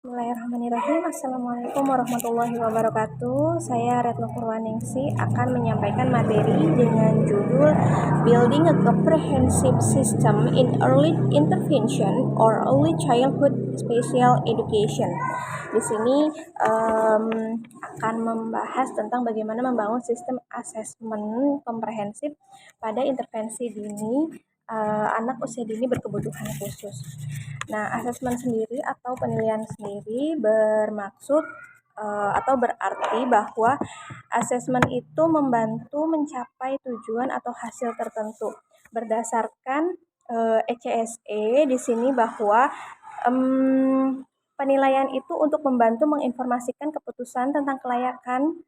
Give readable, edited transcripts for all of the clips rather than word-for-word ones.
Bismillahirrahmanirrahim. Assalamualaikum warahmatullahi wabarakatuh. Saya Retno Purwaningsi akan menyampaikan materi dengan judul Building a Comprehensive System in Early Intervention or Early Childhood Special Education. Di sini akan membahas tentang bagaimana membangun sistem asesmen komprehensif pada intervensi dini anak usia dini berkebutuhan khusus. Nah, asesmen sendiri atau penilaian sendiri bermaksud atau berarti bahwa asesmen itu membantu mencapai tujuan atau hasil tertentu. Berdasarkan ECSE di sini bahwa penilaian itu untuk membantu menginformasikan keputusan tentang kelayakan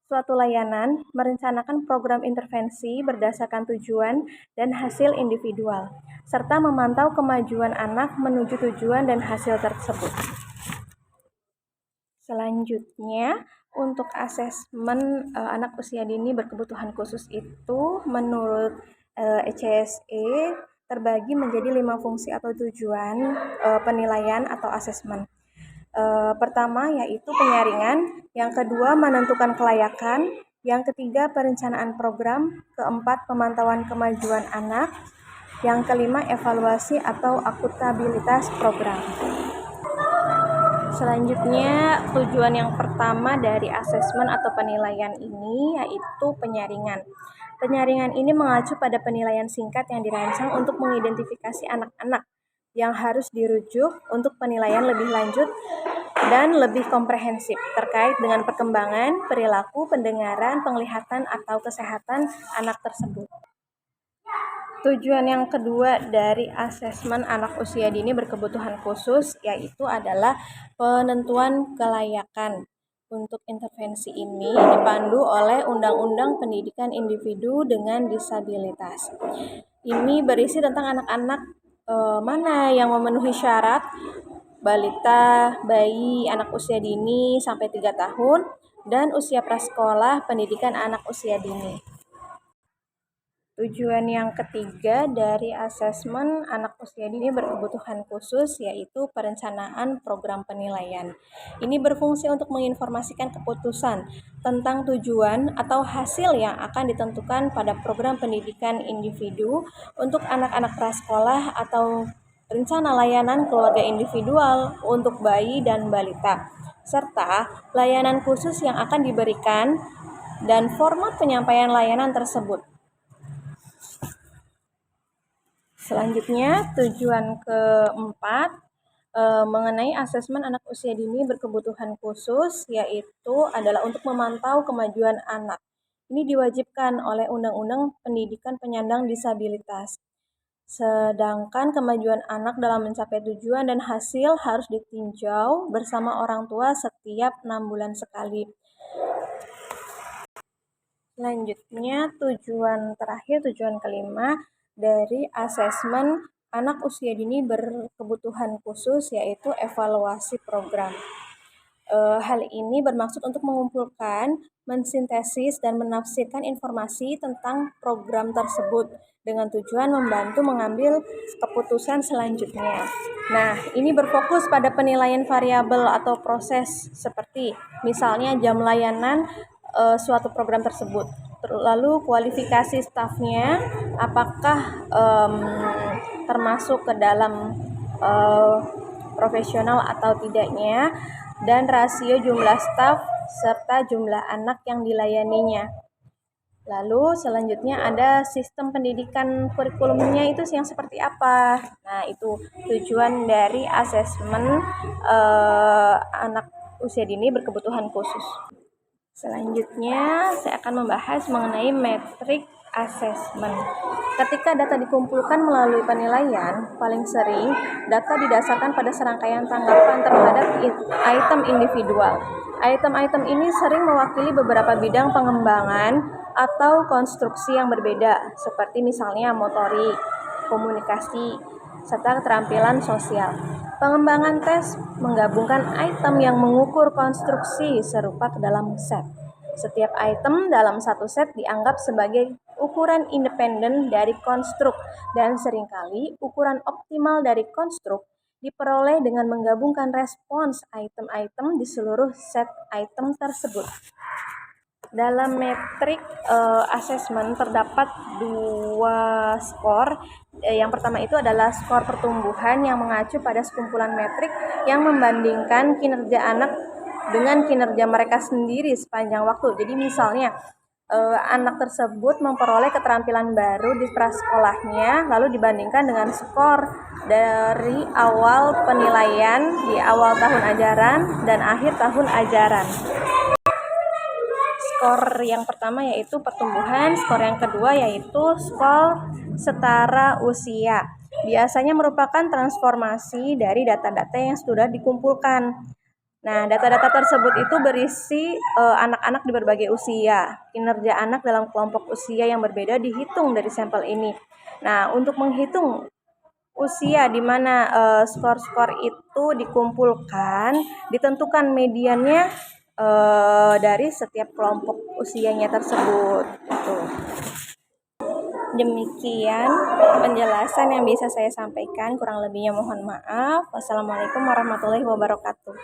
suatu layanan, merencanakan program intervensi berdasarkan tujuan dan hasil individual, serta memantau kemajuan anak menuju tujuan dan hasil tersebut. Selanjutnya, untuk asesmen anak usia dini berkebutuhan khusus itu menurut ECSE terbagi menjadi 5 fungsi atau tujuan penilaian atau asesmen. Pertama yaitu penyaringan, yang kedua menentukan kelayakan, yang ketiga perencanaan program, keempat pemantauan kemajuan anak, yang kelima evaluasi atau akuntabilitas program. Selanjutnya, tujuan yang pertama dari asesmen atau penilaian ini yaitu penyaringan. Penyaringan ini mengacu pada penilaian singkat yang dirancang untuk mengidentifikasi anak-anak yang harus dirujuk untuk penilaian lebih lanjut dan lebih komprehensif terkait dengan perkembangan, perilaku, pendengaran, penglihatan, atau kesehatan anak tersebut. Tujuan yang kedua dari asesmen anak usia dini berkebutuhan khusus yaitu adalah penentuan kelayakan. Untuk intervensi ini dipandu oleh Undang-Undang Pendidikan Individu dengan Disabilitas. Ini berisi tentang anak-anak mana yang memenuhi syarat balita, bayi, anak usia dini sampai 3 tahun, dan usia prasekolah pendidikan anak usia dini. Tujuan yang ketiga dari asesmen anak usia dini berkebutuhan khusus yaitu perencanaan program penilaian. Ini berfungsi untuk menginformasikan keputusan tentang tujuan atau hasil yang akan ditentukan pada program pendidikan individu untuk anak-anak prasekolah atau rencana layanan keluarga individual untuk bayi dan balita, serta layanan khusus yang akan diberikan dan format penyampaian layanan tersebut. Selanjutnya, tujuan keempat mengenai asesmen anak usia dini berkebutuhan khusus yaitu adalah untuk memantau kemajuan anak. Ini diwajibkan oleh Undang-Undang Pendidikan Penyandang Disabilitas. Sedangkan kemajuan anak dalam mencapai tujuan dan hasil harus ditinjau bersama orang tua setiap 6 bulan sekali. Selanjutnya, tujuan terakhir, tujuan kelima dari asesmen anak usia dini berkebutuhan khusus yaitu evaluasi program. Hal ini bermaksud untuk mengumpulkan, mensintesis, dan menafsirkan informasi tentang program tersebut dengan tujuan membantu mengambil keputusan selanjutnya. Nah, ini berfokus pada penilaian variabel atau proses seperti misalnya jam layanan suatu program tersebut. Lalu kualifikasi stafnya, apakah termasuk ke dalam profesional atau tidaknya, dan rasio jumlah staf serta jumlah anak yang dilayaninya. Lalu selanjutnya ada sistem pendidikan kurikulumnya itu yang seperti apa. Nah, itu tujuan dari asesmen anak usia dini berkebutuhan khusus. Selanjutnya saya akan membahas mengenai metrik asesmen. Ketika data dikumpulkan melalui penilaian, paling sering data didasarkan pada serangkaian tanggapan terhadap item individual. Item-item ini sering mewakili beberapa bidang pengembangan atau konstruksi yang berbeda, seperti misalnya motorik, komunikasi, serta keterampilan sosial. Pengembangan tes menggabungkan item yang mengukur konstruksi serupa ke dalam set. Setiap item dalam satu set dianggap sebagai ukuran independen dari konstruk dan seringkali ukuran optimal dari konstruk diperoleh dengan menggabungkan respons item-item di seluruh set item tersebut. Dalam metrik asesmen terdapat dua skor. Yang pertama itu adalah skor pertumbuhan yang mengacu pada sekumpulan metrik yang membandingkan kinerja anak dengan kinerja mereka sendiri sepanjang waktu. Jadi misalnya anak tersebut memperoleh keterampilan baru di prasekolahnya, lalu dibandingkan dengan skor dari awal penilaian di awal tahun ajaran dan akhir tahun ajaran. Skor yang pertama yaitu pertumbuhan, skor yang kedua yaitu skor setara usia. Biasanya merupakan transformasi dari data-data yang sudah dikumpulkan. Nah, data-data tersebut itu berisi anak-anak di berbagai usia. Kinerja anak dalam kelompok usia yang berbeda dihitung dari sampel ini. Nah, untuk menghitung usia di mana skor-skor itu dikumpulkan, ditentukan mediannya dari setiap kelompok usianya tersebut. Gitu. Demikian penjelasan yang bisa saya sampaikan, kurang lebihnya mohon maaf. Wassalamualaikum warahmatullahi wabarakatuh.